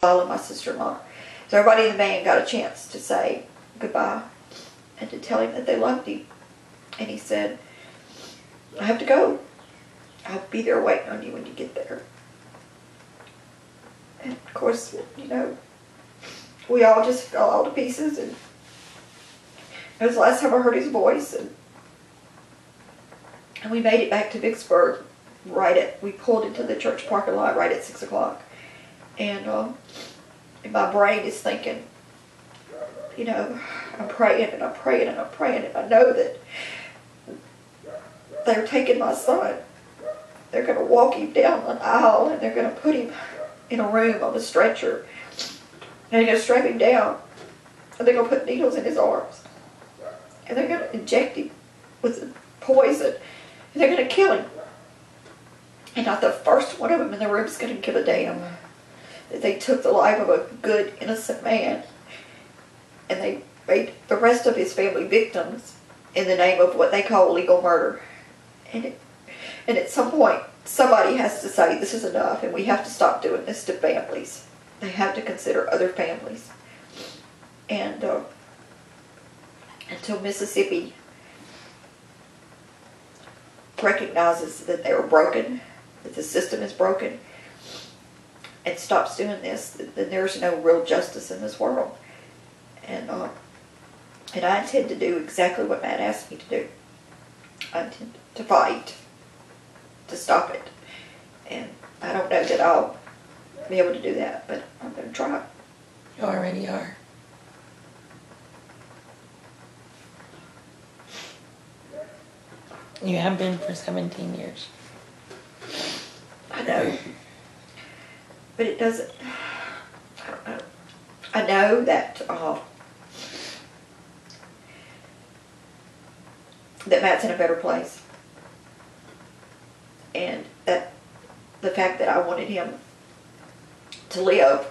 and my sister-in-law. So everybody in the band got a chance to say goodbye and to tell him that they loved him. And he said, I have to go. I'll be there waiting on you when you get there. And of course, you know, we all just fell all to pieces. And it was the last time I heard his voice. And we made it back to Vicksburg we pulled into the church parking lot right at 6 o'clock. And my brain is thinking, you know, I'm praying and I'm praying and I'm praying, and I know that they're taking my son. They're going to walk him down an aisle and they're going to put him in a room on a stretcher. And they're going to strap him down. And they're going to put needles in his arms. And they're going to inject him with poison. And they're going to kill him. And not the first one of them in the room is going to give a damn that they took the life of a good, innocent man. And they made the rest of his family victims in the name of what they call legal murder. And at some point, somebody has to say, this is enough, and we have to stop doing this to families. They have to consider other families. And until Mississippi recognizes that they are broken, that the system is broken, and stops doing this, then there's no real justice in this world. And I intend to do exactly what Matt asked me to do. I intend to fight to stop it. And I don't know that I'll be able to do that, but I'm going to try. You already are. You have been for 17 years. I know. But it doesn't, I don't know. I know that that Matt's in a better place. And that the fact that I wanted him to live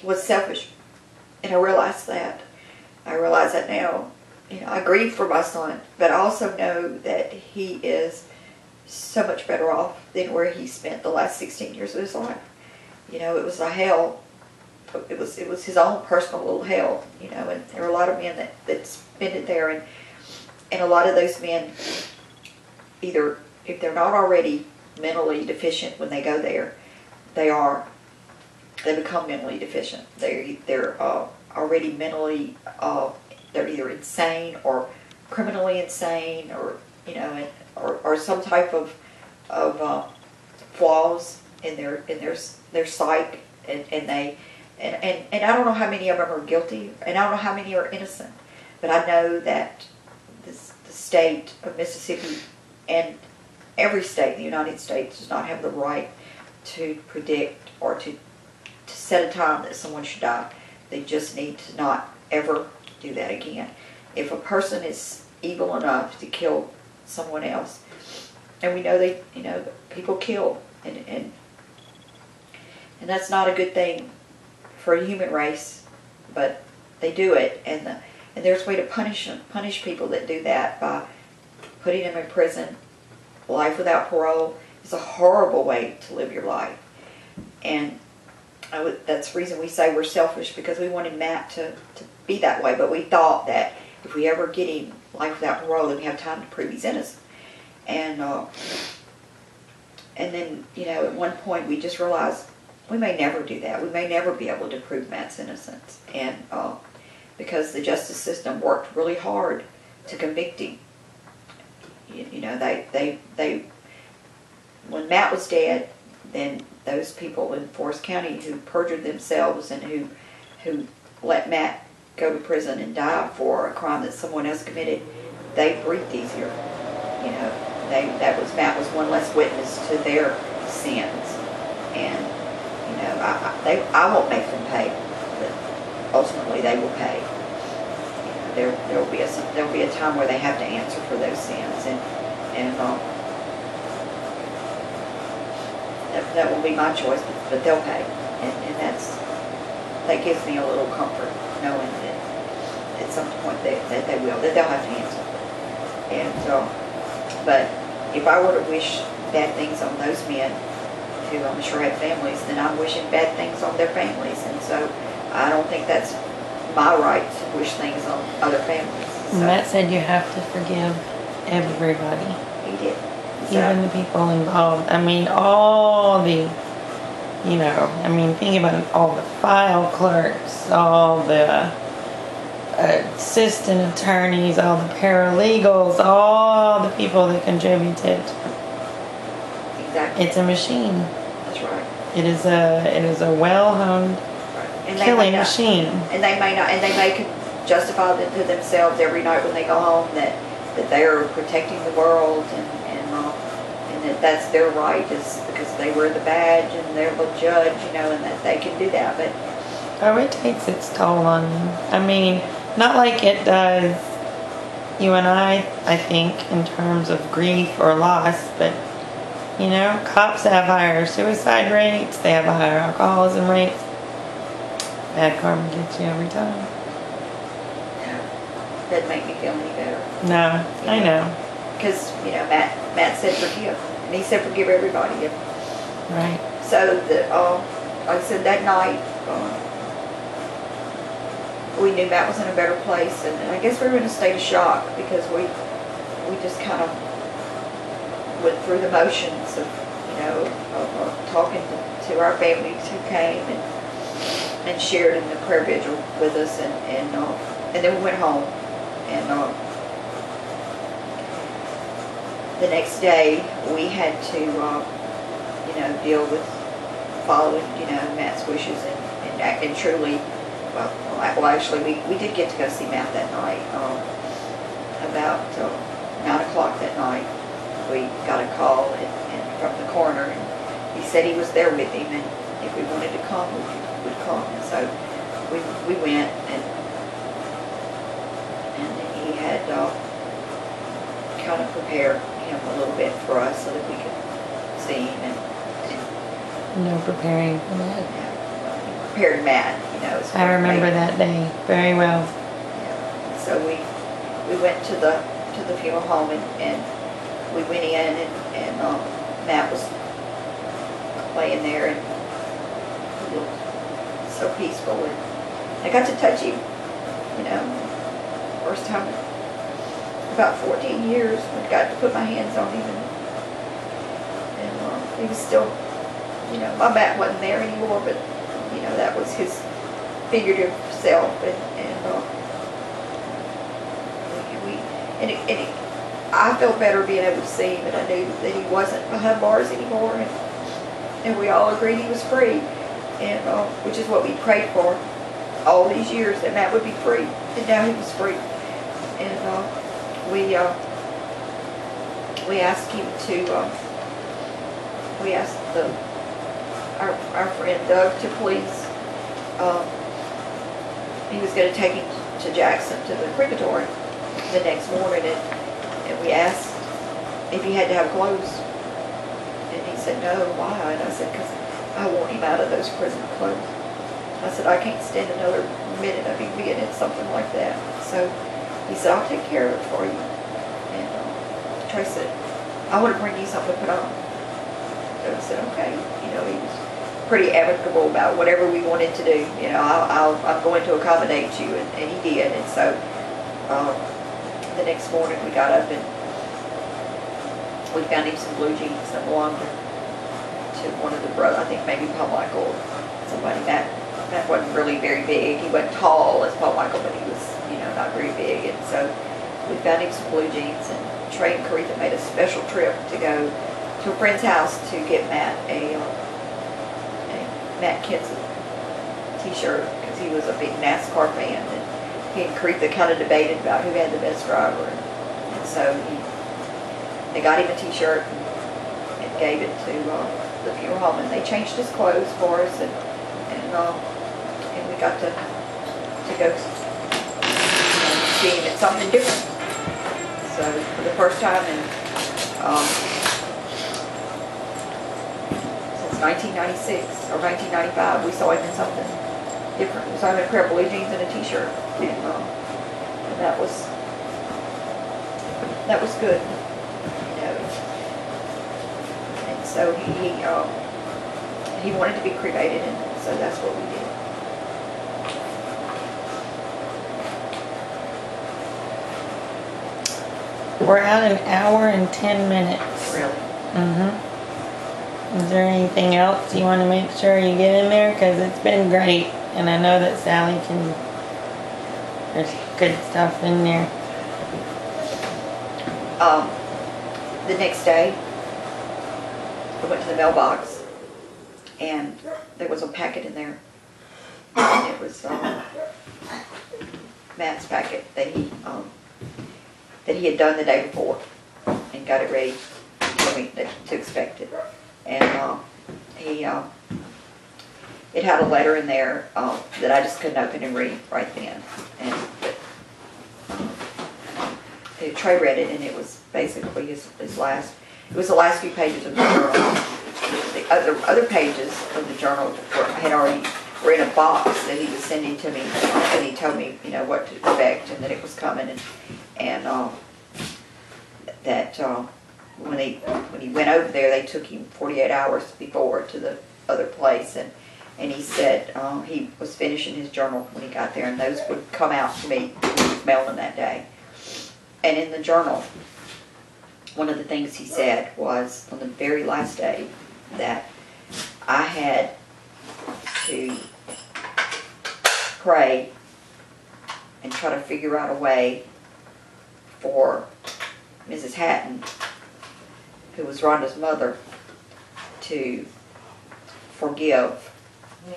was selfish. And I realized that. I realize that now. You know, I grieve for my son, but I also know that he is so much better off than where he spent the last 16 years of his life. You know, it was a hell. It was his own personal little hell, you know, and there are a lot of men that spend it there, and a lot of those men, either, if they're not already mentally deficient when they go there, they become mentally deficient. They're already mentally, they're either insane or criminally insane, or, you know, or some type of flaws in their psyche, and I don't know how many of them are guilty, and I don't know how many are innocent, but I know that the state of Mississippi and every state in the United States does not have the right to predict or to set a time that someone should die. They just need to not ever do that again. If a person is evil enough to kill someone else, and we know people kill, and that's not a good thing for the human race, but they do it, and there's a way to punish people that do that by putting them in prison. Life without parole is a horrible way to live your life, and that's the reason we say we're selfish, because we wanted Matt to be that way, but we thought that if we ever get him life without parole, then we have time to prove he's innocent. And then, you know, at one point we just realized we may never do that. We may never be able to prove Matt's innocence, and because the justice system worked really hard to convict him. You know, they when Matt was dead, then those people in Forest County who perjured themselves and who let Matt go to prison and die for a crime that someone else committed, they breathed easier. You know, Matt was one less witness to their sins, and you know, I won't make them pay, but ultimately they will pay. You know, there'll be a time where they have to answer for those sins, and that will be my choice, but they'll pay, and that gives me a little comfort, knowing that at some point that they will, that they'll have to answer. And but if I were to wish bad things on those men, who I'm sure have families, then I'm wishing bad things on their families. And so I don't think that's my right to wish things on other families. So Matt said you have to forgive everybody, he did. even the people involved. I mean, all the, think about all the file clerks, all the assistant attorneys, all the paralegals, all the people that contributed. Exactly. It's a machine. That's right. It is a well-honed And killing machine. And they may justify it to themselves every night when they go home that they are protecting the world and that that's their right, is because they wear the badge and they're the judge, and that they can do that. But it takes its toll on you. I mean, not like it does you and I think, in terms of grief or loss, but cops have higher suicide rates, they have higher alcoholism rates. Bad karma gets you every time. doesn't make me feel any better. No, I know. Because, Matt said forgive. And he said forgive everybody. Right. So, like I said, that night, we knew Matt was in a better place. And I guess we were in a state of shock because we just kind of went through the motions of talking to our families who came and shared in the prayer vigil with us, and then we went home, and the next day we had to deal with following Matt's wishes and truly well actually we did get to go see Matt that night. About 9 o'clock that night we got a call and from the coroner, and he said he was there with him, and if we wanted to come we'd come. And so we went, and he had kind of prepared him a little bit for us so that we could see him and preparing for that. He prepared Matt, I remember that day very well. Yeah. So we went to the funeral home, and we went in, and Matt was laying there, and he looked so peaceful, and I got to touch him, first time in about 14 years. I got to put my hands on him, and he was still, my back wasn't there anymore, but that was his figurative self, I felt better being able to see him, and I knew that he wasn't behind bars anymore, and we all agreed he was free, and which is what we prayed for all these years, that Matt would be free, and now he was free. And we asked him to we asked our friend Doug to please, he was going to take him to Jackson to the crematory the next morning, and we asked if he had to have clothes, and he said no. Why? And I said, because I want him out of those prison clothes. I said, I can't stand another minute of him being in something like that. So he said, I'll take care of it for you. And Trey said, I want to bring you something to put on. So I said, okay. He was pretty amicable about whatever we wanted to do. I'm going to accommodate you, and he did. And so the next morning we got up and we found him some blue jeans that belonged to one of the brothers. I think maybe Paul Michael or somebody. That wasn't really very big. He wasn't tall as Paul Michael, but he was, not very big. And so we found him some blue jeans, and Trey and Caretha made a special trip to go to a friend's house to get Matt a Matt Kinson t-shirt, because he was a big NASCAR fan, and he and Caretha kind of debated about who had the best driver, and so they got him a t-shirt and gave it to the funeral home, and they changed his clothes for us, and we got to go see him in something different. So for the first time in since 1996 or 1995, we saw him in something different. We saw him in a pair of blue jeans and a t-shirt, and that was good, And so he wanted to be cremated, and so that's what we did. We're at an hour and 10 minutes. Really? Is there anything else you want to make sure you get in there? Because it's been great, and I know that Sally can. There's good stuff in there. The next day, I went to the mailbox, and there was a packet in there, and it was Matt's packet that he had done the day before, and got it ready for me to expect it. And it had a letter in there that I just couldn't open and read right then. And Trey read it, and it was basically his last. It was the last few pages of the journal. The other pages of the journal were in a box that he was sending to me, and he told me, what to expect, and that it was coming, and that when he went over there, they took him 48 hours before to the other place, and he said he was finishing his journal when he got there, and those would come out to me when he was mailing that day. And in the journal, one of the things he said was on the very last day that I had to pray and try to figure out a way for Mrs. Hatton, who was Rhonda's mother, to forgive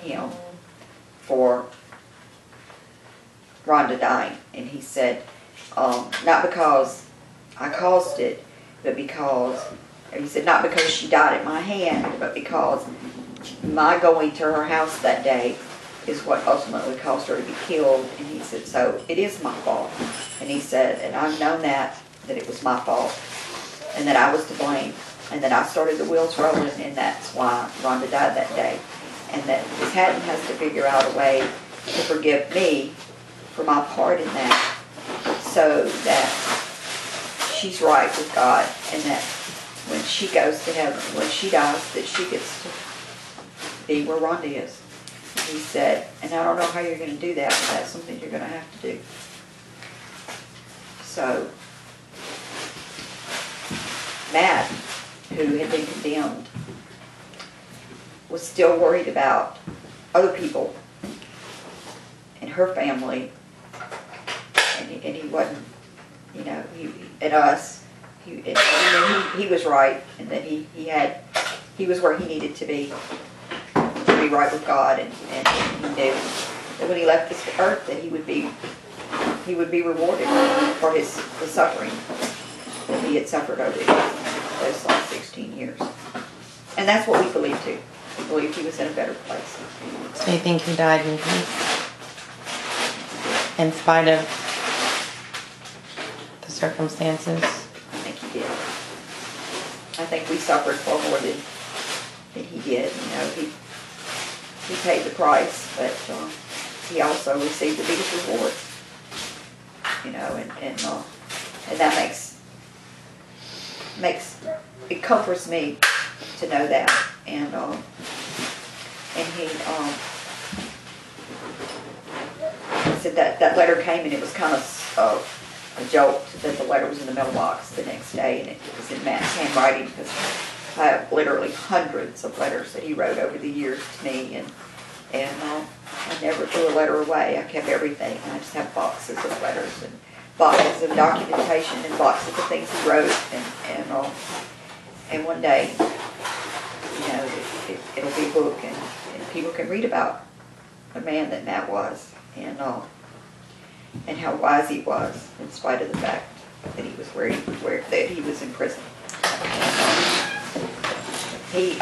him for Rhonda dying. And he said, not because I caused it, but because, he said, not because she died at my hand, but because my going to her house that day is what ultimately caused her to be killed. And he said, so it is my fault. And he said, and I've known that it was my fault, and that I was to blame, and that I started the wheels rolling, and that's why Rhonda died that day. And that Miss Hatton has to figure out a way to forgive me for my part in that, so that she's right with God, and that when she goes to heaven, when she dies, that she gets to be where Rhonda is. He said, and I don't know how you're going to do that, but that's something you're going to have to do. So Matt, who had been condemned, was still worried about other people and her family, and he wasn't, and us. He was right, and that he was where he needed to be right with God, and he knew that when he left this earth that he would be rewarded for the suffering that he had suffered over those last 16 years. And that's what we believe too. We believe he was in a better place. So you think he died in peace? In spite of the circumstances? I think he did. I think we suffered far more than he did. He paid the price, but he also received the biggest reward. And that makes it comforts me to know that. And he said that letter came, and it was kind of a joke that the letter was in the mailbox the next day, and it was in Matt's handwriting, because I have literally hundreds of letters that he wrote over the years to me, and I never threw a letter away. I kept everything. I just have boxes of letters and boxes of documentation and boxes of things he wrote, and one day, it'll be a book, and people can read about the man that Matt was, and how wise he was, in spite of the fact that he was that he was in prison. He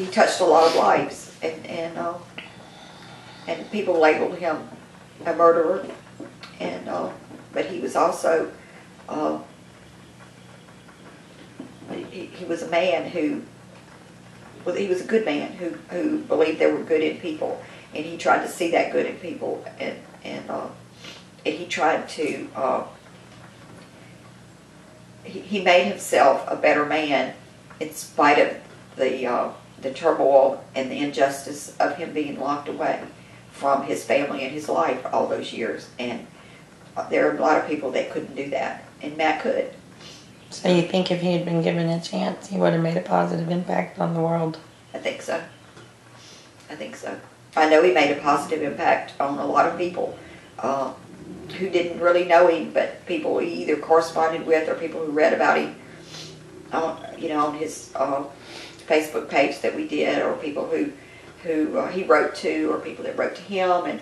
touched a lot of lives, and people labeled him a murderer, but he was also he was a man he was a good man who believed there were good in people, and he tried to see that good in people, and he tried to he made himself a better man in spite of the turmoil and the injustice of him being locked away from his family and his life all those years. And there are a lot of people that couldn't do that, and Matt could. So you think if he had been given a chance, he would have made a positive impact on the world? I think so. I think so. I know he made a positive impact on a lot of people who didn't really know him, but people he either corresponded with or people who read about him on his Facebook page that we did, or people who he wrote to, or people that wrote to him,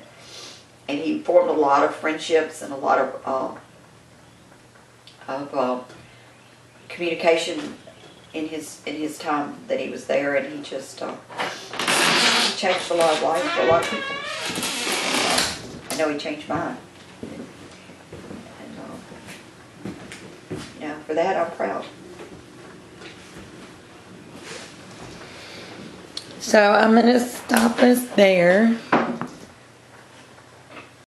and he formed a lot of friendships and a lot of communication in his time that he was there, and he just changed a lot of life for a lot of people. I know he changed mine, and for that I'm proud. So I'm going to stop us there.